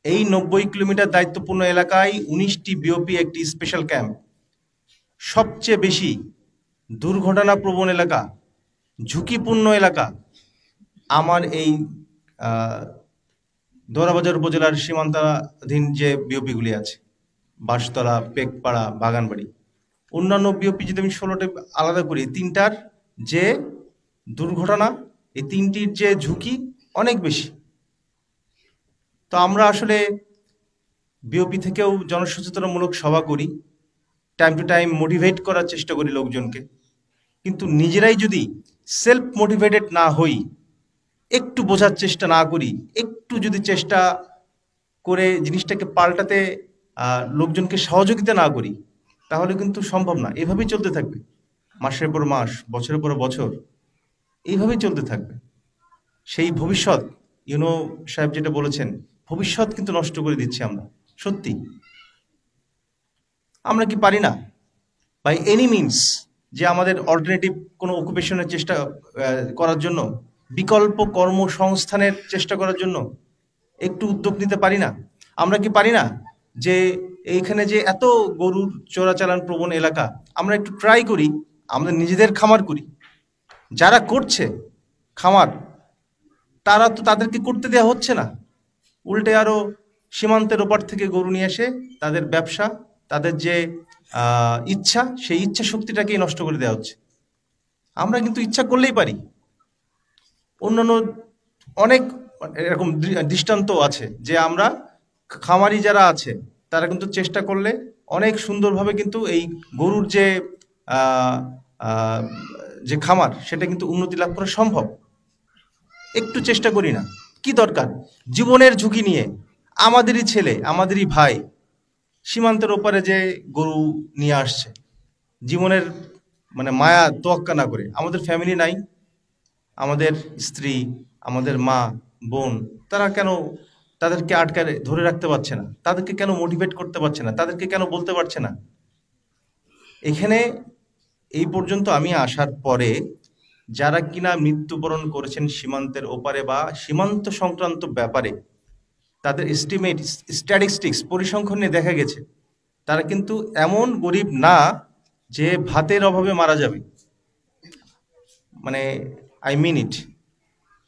এই 90 কিলোমিটার দায়িত্বপূর্ণ এলাকায় 19টি বিওপি একটি স্পেশাল ক্যাম্প, সবচেয়ে বেশি দুর্ঘটনা প্রবণ এলাকা, ঝুঁকিপূর্ণ এলাকা আমার এই দোরাবাজার উপজেলার সীমান্তাধীন যে বিওপিগুলি আছে, বাঁশতলা, পেকপাড়া, বাগানবাড়ি। অন্যান্য বিওপি যদি আমি 16টা আলাদা করি, তিনটার যে দুর্ঘটনা, এই তিনটির যে ঝুঁকি অনেক বেশি। তো আমরা আসলে বিওপি থেকেও জনসচেতনমূলক সভা করি, টাইম টু টাইম মোটিভেট করার চেষ্টা করি লোকজনকে, কিন্তু নিজেরাই যদি সেলফ মোটিভেটেড না হই, একটু বোঝার চেষ্টা না করি, একটু যদি চেষ্টা করে জিনিসটাকে পাল্টাতে লোকজনকে সহযোগিতা না করি, তাহলে কিন্তু সম্ভব না। এভাবেই চলতে থাকবে, মাসের পর মাস, বছরের পর বছর এইভাবেই চলতে থাকবে। সেই ভবিষ্যৎ, ইউনো সাহেব যেটা বলেছেন, ভবিষ্যৎ কিন্তু নষ্ট করে দিচ্ছি আমরা। সত্যি আমরা কি পারি না বাই এনি মিনস যে আমাদের অল্টারনেটিভ কোনো অকুপেশনের চেষ্টা করার জন্য, বিকল্প কর্মসংস্থানের চেষ্টা করার জন্য একটু উদ্যোগ নিতে পারি না? আমরা কি পারি না যে এইখানে যে এত গরুর চোরাচালান প্রবণ এলাকা, আমরা একটু ট্রাই করি, আমরা নিজেদের খামার করি। যারা করছে খামার, তারা তো তাদেরকে করতে দেওয়া হচ্ছে না, উল্টে আরো সীমান্তের ওপার থেকে গরু নিয়ে এসে তাদের ব্যবসা, তাদের যে ইচ্ছা, সেই ইচ্ছা শক্তিটাকেই নষ্ট করে দেওয়া হচ্ছে। আমরা কিন্তু ইচ্ছা করলেই পারি। অন্যান্য অনেক এরকম দৃষ্টান্ত আছে যে আমরা খামারি যারা আছে তারা কিন্তু চেষ্টা করলে অনেক সুন্দরভাবে কিন্তু এই গরুর যে যে খামার, সেটা কিন্তু উন্নতি লাভ করা সম্ভব। একটু চেষ্টা করি না? কি দরকার? জীবনের ঝুঁকি নিয়ে আমাদেরই ছেলে, আমাদেরই ভাই সীমান্তের ওপারে যে গরু নিয়ে আসছে, জীবনের মানে মায়া তোয়াক্কা না করে। আমাদের ফ্যামিলি নাই? আমাদের স্ত্রী, আমাদের মা, বোন, তারা কেন তাদেরকে আটকায় ধরে রাখতে পারছে না? তাদেরকে কেন মোটিভেট করতে পারছে না? তাদেরকে কেন বলতে পারছে না? এখানে এই পর্যন্ত আমি আসার পরে যারা কিনা মৃত্যুবরণ করেছেন সীমান্তের ওপারে বা সীমান্ত সংক্রান্ত ব্যাপারে, তাদের এস্টিমেট, স্ট্যাটিস্টিক্স, পরিসংখ্যান নিয়ে দেখা গেছে তারা কিন্তু এমন গরিব না যে ভাতের অভাবে মারা যাবে। মানে আই মিন ইট,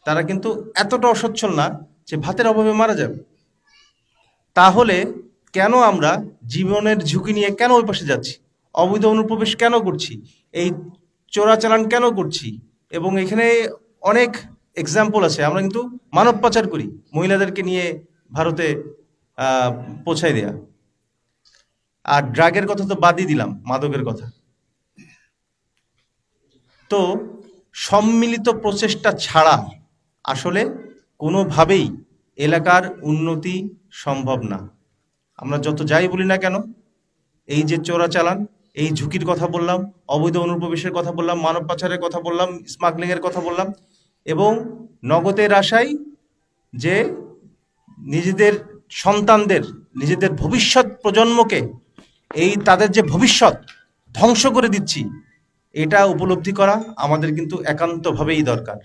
তারা কিন্তু এতটা অসচ্ছল না যে ভাতের অভাবে মারা যাবে। তাহলে কেন আমরা জীবনের ঝুঁকি নিয়ে কেন ওই পাশে যাচ্ছি? অবৈধ অনুপ্রবেশ কেন করছি? এই চোরাচালান কেন করছি? এবং এখানে অনেক এক্সাম্পল আছে। আমরা কিন্তু মানব পাচার করি, মহিলাদেরকে নিয়ে ভারতে পৌঁছায় দেয়া। আর ড্রাগের কথা তো বাদই দিলাম, মাদকের কথা। তো সম্মিলিত প্রচেষ্টা ছাড়া আসলে কোনোভাবেই এলাকার উন্নতি সম্ভব না। আমরা যত যাই বলি না কেন, এই যে চোরাচালান, এই ঝুঁকির কথা বললাম, অবৈধ অনুপ্রবেশের কথা বললাম, মানব পাচারের কথা বললাম, স্মাগলিংয়ের কথা বললাম, এবং নগদের আশায় যে নিজেদের সন্তানদের, নিজেদের ভবিষ্যৎ প্রজন্মকে, এই তাদের যে ভবিষ্যৎ ধ্বংস করে দিচ্ছি, এটা উপলব্ধি করা আমাদের কিন্তু একান্তভাবেই দরকার।